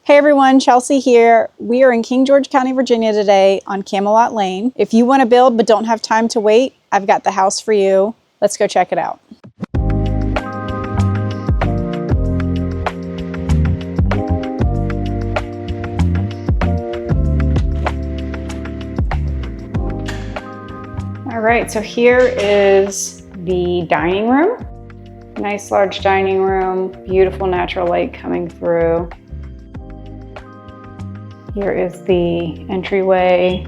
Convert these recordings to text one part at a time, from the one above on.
Hey everyone, Chelsea here. We are in King George County, Virginia today on Camelot Lane. If you want to build but don't have time to wait, I've got the house for you. Let's go check it out. All right, so here is the dining room. Nice large dining room, beautiful natural light coming through. Here is the entryway,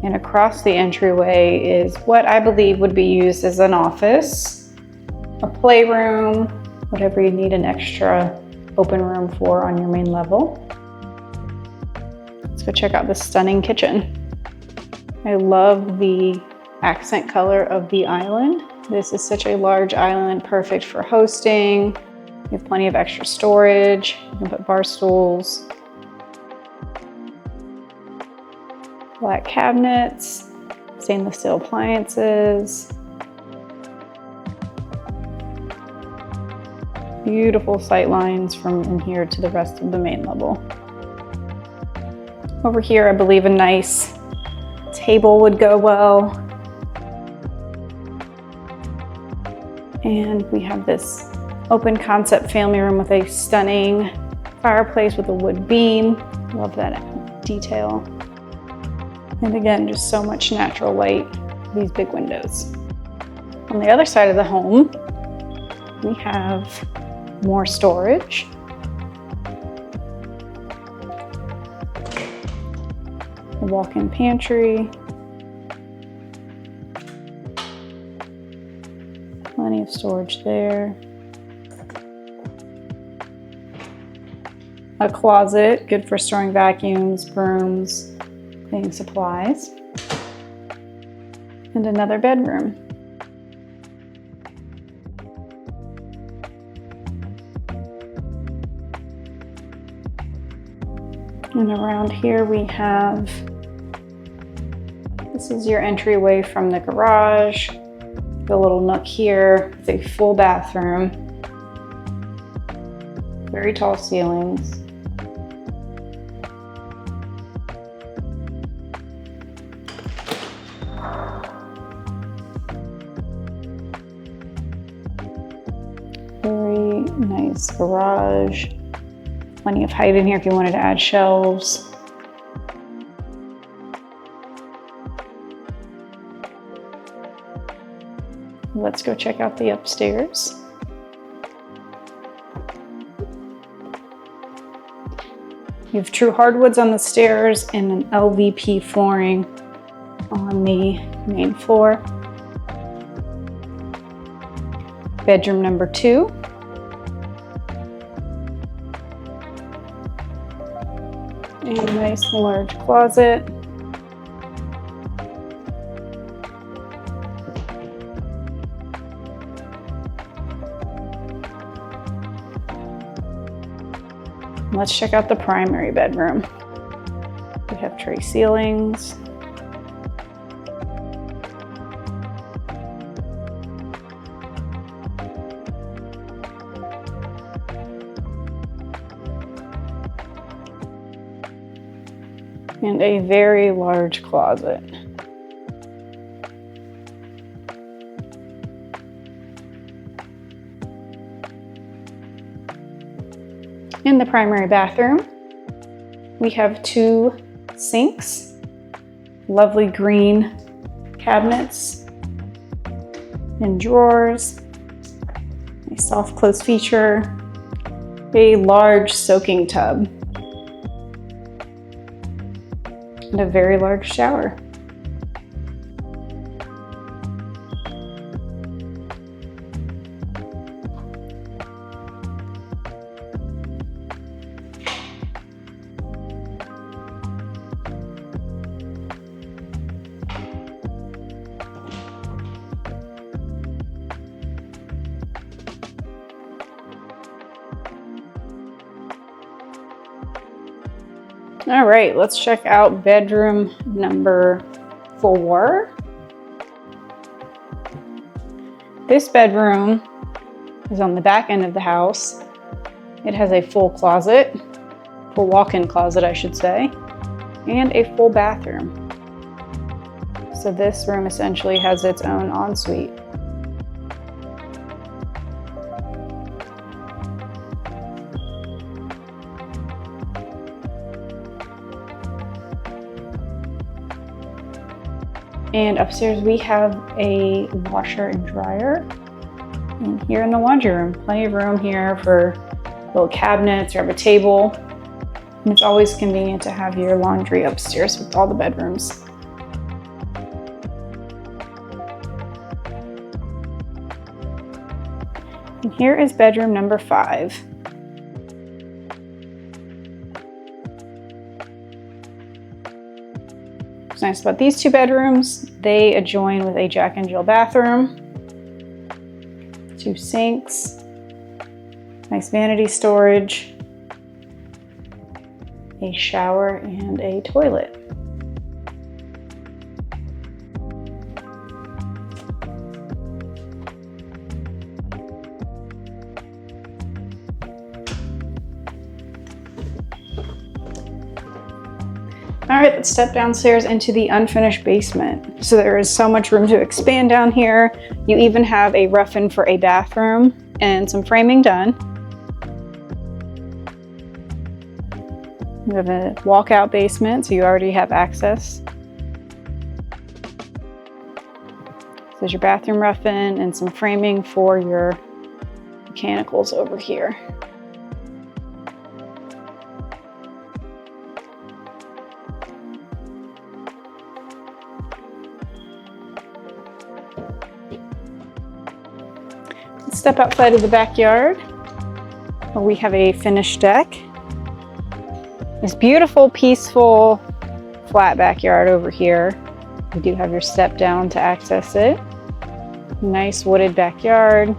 and across the entryway is what I believe would be used as an office, a playroom, whatever you need an extra open room for on your main level. Let's go check out this stunning kitchen. I love the accent color of the island. This is such a large island, perfect for hosting. You have plenty of extra storage. You can put bar stools. Black cabinets, stainless steel appliances. Beautiful sight lines from in here to the rest of the main level. Over here, I believe a nice table would go well. And we have this open concept family room with a stunning fireplace with a wood beam. Love that detail. And again, just so much natural light, these big windows. On the other side of the home, we have more storage. A walk-in pantry. Plenty of storage there. A closet, good for storing vacuums, brooms, cleaning supplies. And another bedroom. And around here we have, this is your entryway from the garage. The little nook here, it's a full bathroom. Very tall ceilings. Very nice garage. Plenty of height in here if you wanted to add shelves. Let's go check out the upstairs. You have true hardwoods on the stairs and an LVP flooring on the main floor. Bedroom number 2. And a nice large closet. Let's check out the primary bedroom. We have tray ceilings. And a very large closet. In the primary bathroom, we have 2 sinks, lovely green cabinets and drawers, a soft close feature, a large soaking tub, and a very large shower. All right, let's check out bedroom number 4. This bedroom is on the back end of the house. It has a full closet, full walk-in closet, I should say, and a full bathroom. So this room essentially has its own ensuite. And upstairs we have a washer and dryer. And here in the laundry room, plenty of room here for little cabinets or have a table. And it's always convenient to have your laundry upstairs with all the bedrooms. And here is bedroom number 5. What's nice about these 2 bedrooms, they adjoin with a Jack and Jill bathroom, 2 sinks, nice vanity storage, a shower, and a toilet. All right, let's step downstairs into the unfinished basement. So there is so much room to expand down here. You even have a rough-in for a bathroom and some framing done. You have a walkout basement, so you already have access. So there's your bathroom rough-in and some framing for your mechanicals over here. Let's step outside of the backyard where we have a finished deck. This beautiful, peaceful, flat backyard over here. You do have your step down to access it. Nice wooded backyard.